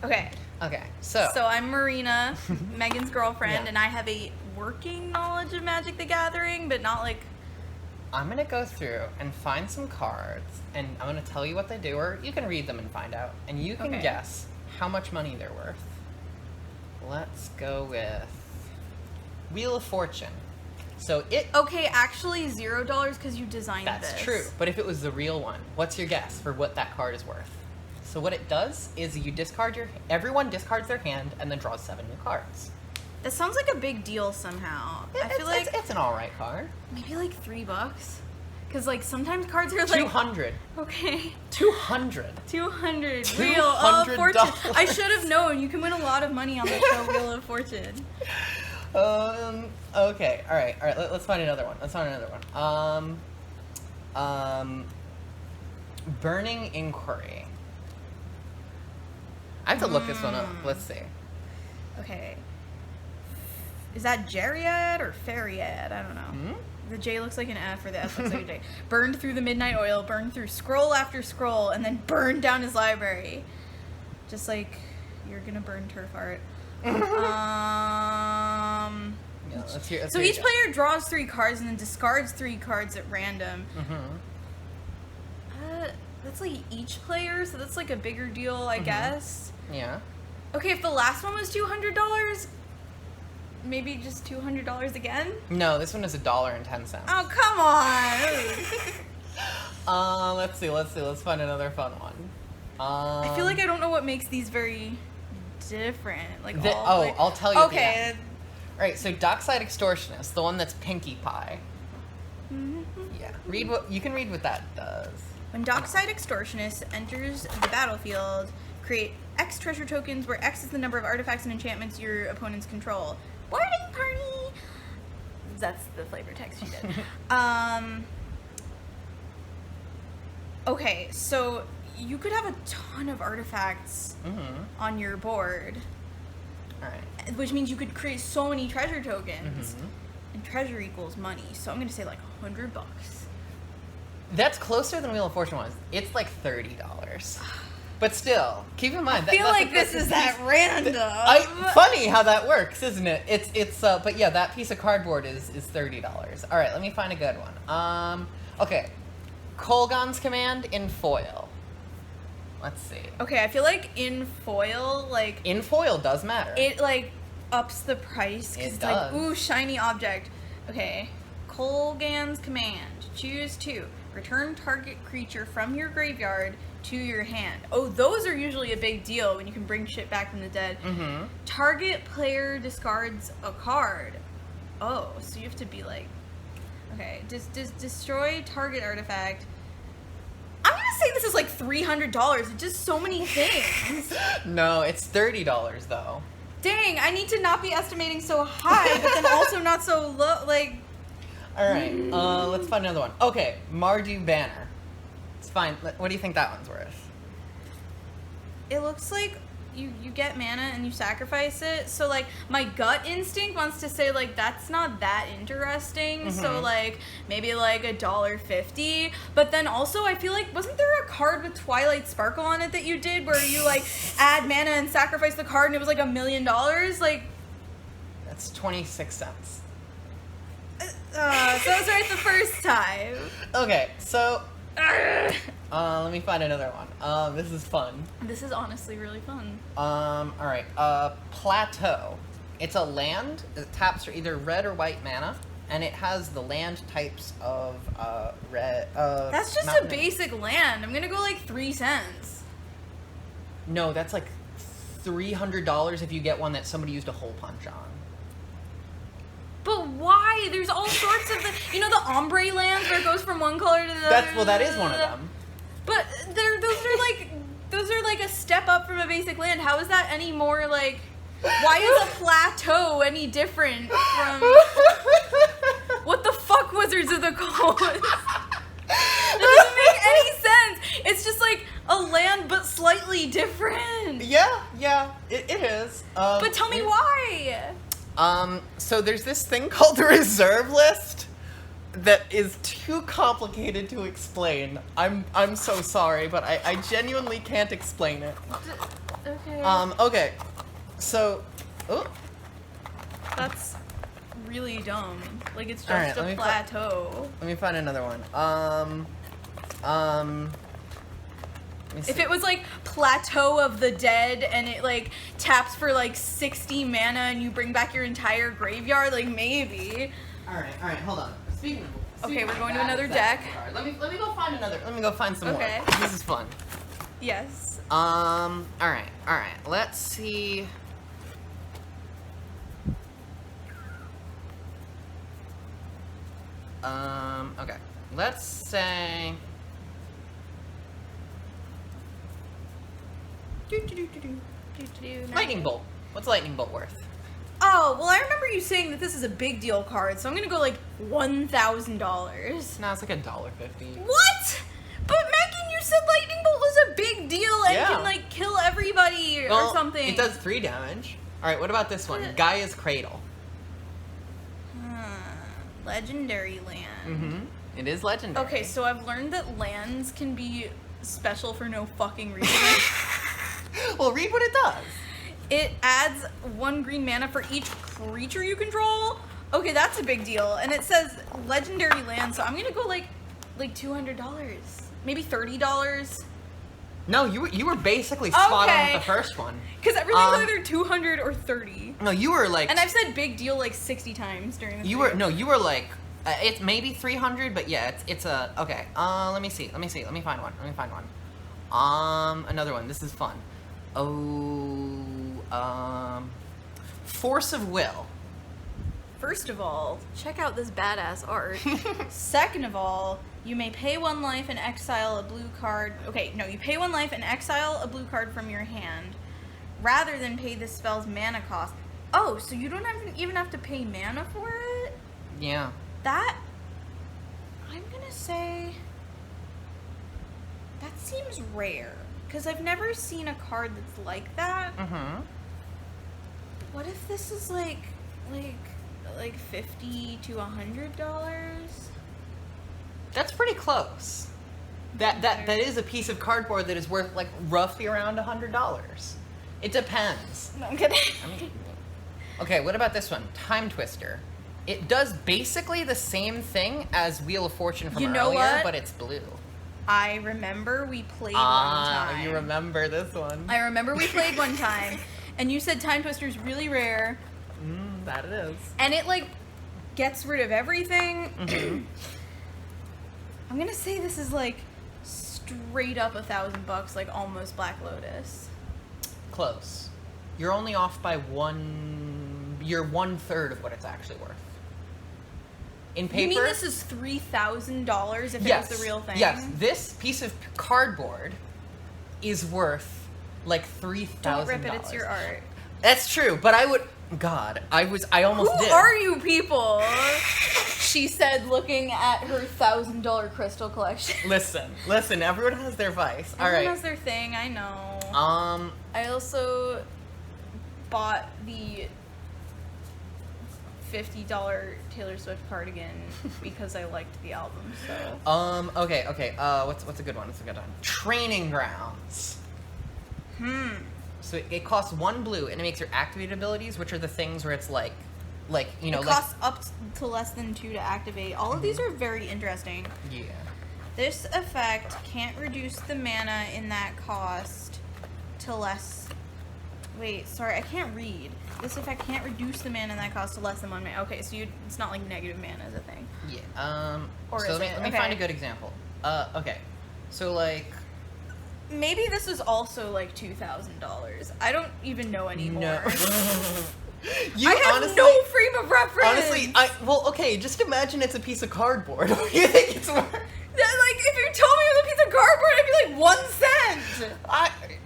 Okay. Okay, so I'm Marina, Megan's girlfriend, Yeah. and I have a working knowledge of Magic the Gathering, but not like... I'm going to go through and find some cards, and I'm going to tell you what they do, or you can read them and find out, and you can Okay. guess how much money they're worth. Let's go with Wheel of Fortune. So it... Okay, actually $0 because you designed this. That's true, but if it was the real one, what's your guess for what that card is worth? So what it does is you discard everyone discards their hand and then draws 7 new cards. That sounds like a big deal somehow. I feel like it's an alright card. maybe like $3. Because like sometimes cards are like... 200. Okay. 200. 200. Wheel of $200. Fortune. I should have known. You can win a lot of money on the show Wheel of Fortune. Okay. All right. Let's find another one. Burning Inquiry. I have to look this one up. Let's see. Okay. Is that Jariad or Fariad? I don't know. Hmm? The J looks like an F or the F looks like a J. Burned through the midnight oil, burned through scroll after scroll, and then burned down his library. Just like you're gonna burn turf art. Yeah, let's hear So each player draws 3 cards and then discards 3 cards at random. Mm-hmm. That's like each player, so that's like a bigger deal, I guess. Yeah. Okay, if the last one was $200, maybe just $200 again? No, this one is $1.10. Oh, come on! Let's see. Let's find another fun one. I feel like I don't know what makes these very different. Like I'll tell you. Okay. All right. So Dockside Extortionist, the one that's Pinkie Pie. Yeah. You can read what that does. When Dockside Extortionist enters the battlefield, create X treasure tokens, where X is the number of artifacts and enchantments your opponents control. Boarding party! That's the flavor text she did. Okay, so you could have a ton of artifacts on your board. Alright. Which means you could create so many treasure tokens. And treasure equals money. So I'm going to say like $100. That's closer than Wheel of Fortune was. It's like $30. But still, keep in mind I feel like this is that random. Funny how that works, isn't it? It's but yeah, that piece of cardboard is $30. All right, let me find a good one. Okay, Kolgon's Command in foil. Let's see. Okay, I feel like in foil, in foil does matter. It like ups the price because It it's like, does. ooh, shiny object. Okay, Kolgan's Command. Choose 2. Return target creature from your graveyard to your hand. Oh, those are usually a big deal when you can bring shit back from the dead. Target player discards a card. Oh, so you have to be like, okay, destroy target artifact. I'm gonna say this is like $300. It's just so many things. No, it's $30 though. Dang, I need to not be estimating so high, but then also not so low. Like, all right, let's find another one. Okay, Mardu Banner. It's fine. What do you think that one's worth? it looks like you get mana and you sacrifice it. So, like, my gut instinct wants to say, like, that's not that interesting. So, like, maybe, like, $1.50. But then also, I feel like, wasn't there a card with Twilight Sparkle on it that you did where you, like, add mana and sacrifice the card and it was, like, $1 million? Like... That's 26 cents. So I was right the first time. Okay, so... let me find another one. This is fun. This is honestly really fun. Alright. Plateau. It's a land that taps for either red or white mana, and it has the land types of, red, That's just mountain a basic land. I'm gonna go like 3 cents. No, that's like $300 if you get one that somebody used a hole punch on. But why? There's all sorts of you know the ombre lands where it goes from one color to the other. Well, that is one of them. But those are like a step up from a basic land. How is that any more like? Why is a plateau any different from? What the fuck, Wizards of the Coast? That doesn't make any sense. It's just like a land, but slightly different. Yeah, it is. But tell me why. So there's this thing called the reserve list that is too complicated to explain. I'm so sorry, but I genuinely can't explain it. Okay. Okay. So, oh, That's really dumb. Like, it's just Alright, a let me plateau. let me find another one. Let me see. If it was like Plateau of the Dead and it like taps for like 60 mana and you bring back your entire graveyard, like maybe. All right, hold on. Speaking Okay, of we're going to that another exact deck. card, let me go find another. Let me go find some Okay. more. This is fun. Yes. All right. Let's see. Okay. Let's say. Lightning Bolt. What's Lightning Bolt worth? Oh, well, I remember you saying that this is a big deal card, so I'm gonna go like $1,000. No, it's like $1.50. What? But Megan, you said Lightning Bolt was a big deal and Yeah. can like kill everybody Well, or something. It does 3 damage. All right. What about this one? Gaia's Cradle. Legendary land. Mm-hmm. It is legendary. Okay, so I've learned that lands can be special for no fucking reason. Well, read what it does. It adds 1 green mana for each creature you control. Okay, that's a big deal. And it says legendary land, so I'm gonna go like $200, maybe $30. No, you were basically spot on Okay. with the first one. Because everything's either 200 or 30. No, you were like. And I've said big deal like 60 times during this You video. were like. It's maybe 300, but yeah, it's a okay. Let me see. Let me find one. Another one. This is fun. Force of Will. First of all, check out this badass art. Second of all, you may pay 1 life and exile a blue card. Okay, no, you pay 1 life and exile a blue card from your hand rather than pay the spell's mana cost. Oh, so you don't even have to pay mana for it? Yeah. That, I'm gonna say, that seems rare. Because I've never seen a card that's like that. Mm-hmm. What if this is like $50 to $100? That's pretty close. That is a piece of cardboard that is worth like roughly around $100. It depends. No, I'm kidding. Okay, what about this one? Time Twister. It does basically the same thing as Wheel of Fortune from You know earlier, what? but it's blue. I remember we played one time. You remember this one. I remember we played one time, and you said Time Twister's really rare, That it is. and it like gets rid of everything. Mm-hmm. I'm gonna say this is like straight up $1,000, like almost Black Lotus. Close. You're only off by one. You're 1/3 of what it's actually worth. In paper. You mean this is $3,000 if it was the real thing? Yes. This piece of cardboard is worth like $3,000. Don't rip it. It's your art. That's true, but I would. God, I almost Who did. are you people? She said, looking at her $1,000 crystal collection. Listen. Everyone has their vice. All Everyone right. has their thing. I know. I I also bought the $50 Taylor Swift cardigan because I liked the album. So. Okay. What's a good one? Training Grounds. So it costs 1 blue, and it makes your activated abilities, which are the things where it's like you know, It costs up to less than 2 to activate. All of these are very interesting. Yeah. This effect can't reduce the mana in that cost to less. Wait, sorry, I can't read. This effect can't reduce the mana in that cost to less than 1 mana. Okay, so it's not like negative mana is a thing. Yeah. Or so is let me it? find a Okay. good example. Okay. So like. Maybe this is also like $2,000. I don't even know anymore. No. I have no frame of reference. Honestly, okay, just imagine it's a piece of cardboard. What do you think it's worth? Like, if you told me it was a piece of cardboard, I'd be like 1 cent.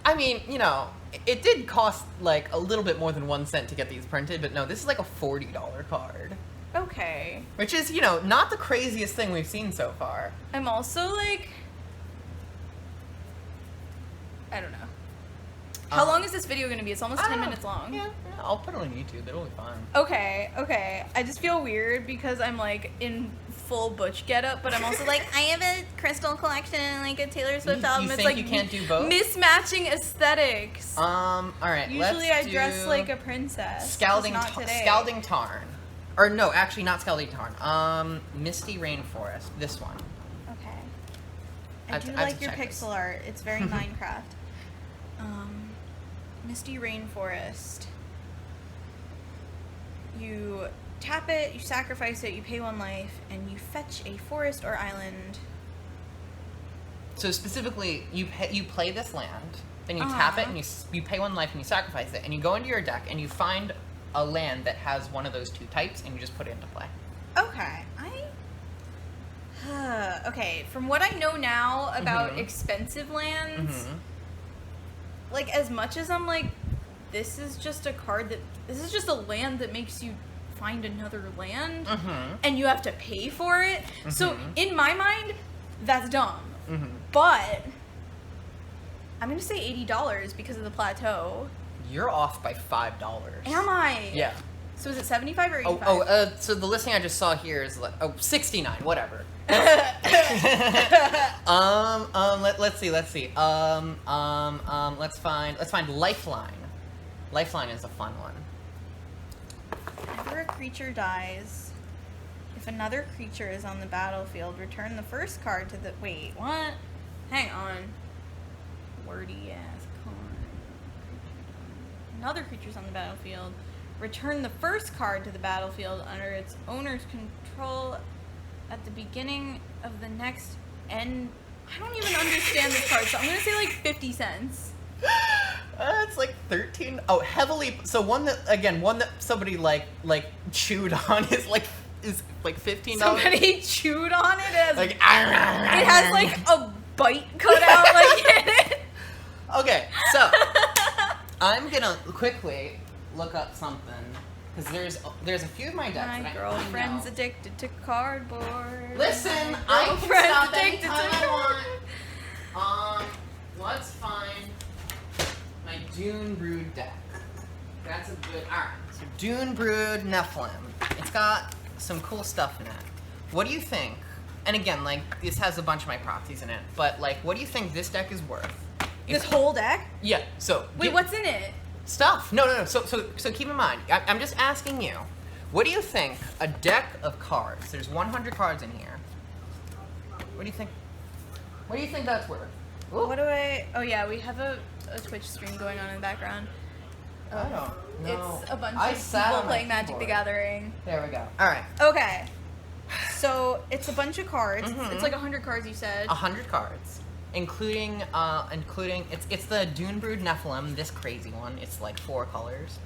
I mean, you know, it did cost like a little bit more than 1 cent to get these printed, but no, this is like a $40 card. Okay. Which is, you know, not the craziest thing we've seen so far. I'm also like, I don't know. How long is this video going to be? It's almost 10 minutes long. Yeah, I'll put it on YouTube. It'll be fine. Okay. I just feel weird because I'm like in full butch getup, but I'm also like, I have a crystal collection, like a Taylor Swift You album. think It's like you can't do both? mismatching aesthetics. All right. Usually let's I dress do like a princess. Scalding, just not today. Scalding Tarn. Or no, actually not Scalding Tarn. Misty Rainforest. This one. Okay. I I have do to- I have like to your check this. pixel art. It's very Minecraft. Misty Rainforest. You tap it, you sacrifice it, you pay 1 life, and you fetch a forest or island. So specifically, you play this land, then you tap it, and you pay 1 life, and you sacrifice it, and you go into your deck, and you find a land that has one of those 2 types, and you just put it into play. Okay, okay, from what I know now about expensive lands, like, as much as I'm like, this is just a land that makes you find another land, and you have to pay for it. So, in my mind, that's dumb. But, I'm gonna say $80 because of the plateau. You're off by $5. Am I? Yeah. So is it 75 or 85? So the listing I just saw here is like, 69, whatever. Let's see. Let's find Lifeline. Lifeline is a fun one. Whenever a creature dies, if another creature is on the battlefield, return the first card to the... Wait, what? Hang on. Wordy ass card. Another creature's on the battlefield. Return the first card to the battlefield under its owner's control at the beginning of the next end. I don't even understand this card, so I'm gonna say like 50 cents. It's like 13. Oh, heavily. So one that somebody like chewed on is like $15. Somebody chewed on it. Like It has like a bite cut out like in it. Okay, so I'm gonna quickly look up something because there's a few of my decks. My that girlfriend's I know. addicted to cardboard. Listen, My I can girlfriend's stop addicted to anytime I cardboard. want. Let's find my Dune Brood deck. That's a good. All right, so Dune Brood Nephilim. It's got some cool stuff in it. What do you think? And again, like this has a bunch of my proxies in it, but like, what do you think this deck is worth? This whole deck? Yeah. So Wait, what's in it? Stuff. No. So keep in mind, I'm just asking you, what do you think a deck of cards? There's 100 cards in here. What do you think? What do you think that's worth? Ooh. What do I... Oh yeah, we have a Twitch stream going on in the background. I don't know. It's a bunch I of sat people on my playing Magic the keyboard. Gathering. There we go. All right. Okay. So, it's a bunch of cards. Mhm. It's like 100 cards, you said. 100 cards, including it's the Dune Brood Nephilim, this crazy one. It's like 4 colors.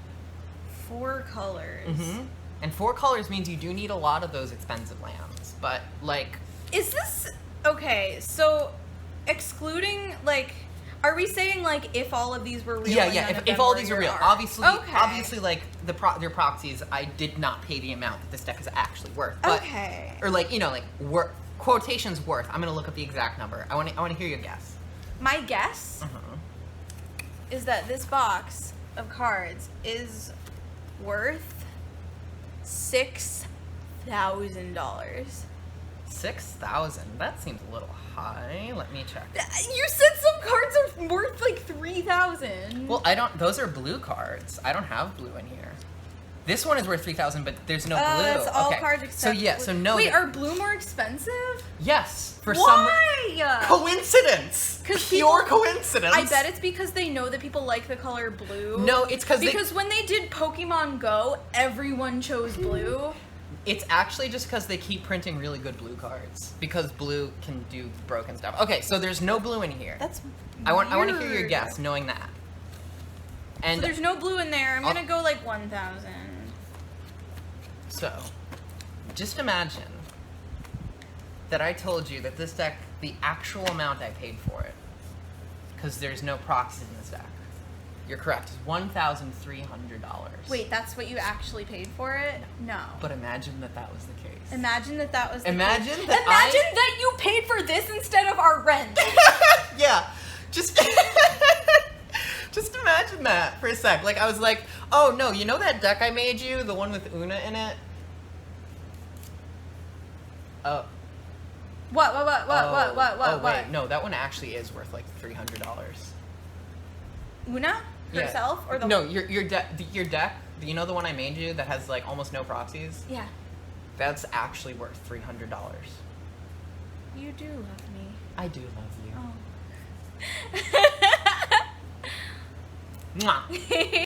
4 colors. And 4 colors means you do need a lot of those expensive lands, but like. Is this... Okay, so, excluding, like... Are we saying, like, if all of these were real? Yeah. If all these are real, obviously, Okay. like their proxies, I did not pay the amount that this deck is actually worth. But, Okay. Or like quotations worth. I'm gonna look up the exact number. I want to hear your guess. My guess is that this box of cards is worth $6,000. 6,000. That seems a little high. Let me check. You said some cards are worth like 3,000. Well, I don't. Those are blue cards. I don't have blue in here. This one is worth 3,000, but there's no blue. It's all okay. cards except So yeah. So no. Wait, are blue more expensive? Yes. For Why? some coincidence. 'Cause Pure people- coincidence. I bet it's because they know that people like the color blue. No, it's because when they did Pokemon Go, everyone chose blue. It's actually just because they keep printing really good blue cards. Because blue can do broken stuff. Okay, so there's no blue in here. That's I want to hear your weird. guess, knowing that. And So there's no blue in there. I'm gonna go like 1,000. so, just imagine that I told you that this deck, the actual amount I paid for it, because there's no proxies in this deck. You're correct. It's $1,300. Wait, that's what you actually paid for it? No. But imagine that was the case. Imagine that was the Imagine case. that Imagine that you paid for this instead of our rent. Yeah, just just imagine that for a sec. Like I was like, oh no, you know that deck I made you, the one with Una in it? Oh. What? Oh wait, no, that one actually is worth like $300. Una Yeah. herself or the No, your deck. You know the one I made you that has like almost no proxies. Yeah. That's actually worth $300. You do love me. I do love you. Oh. Mwah.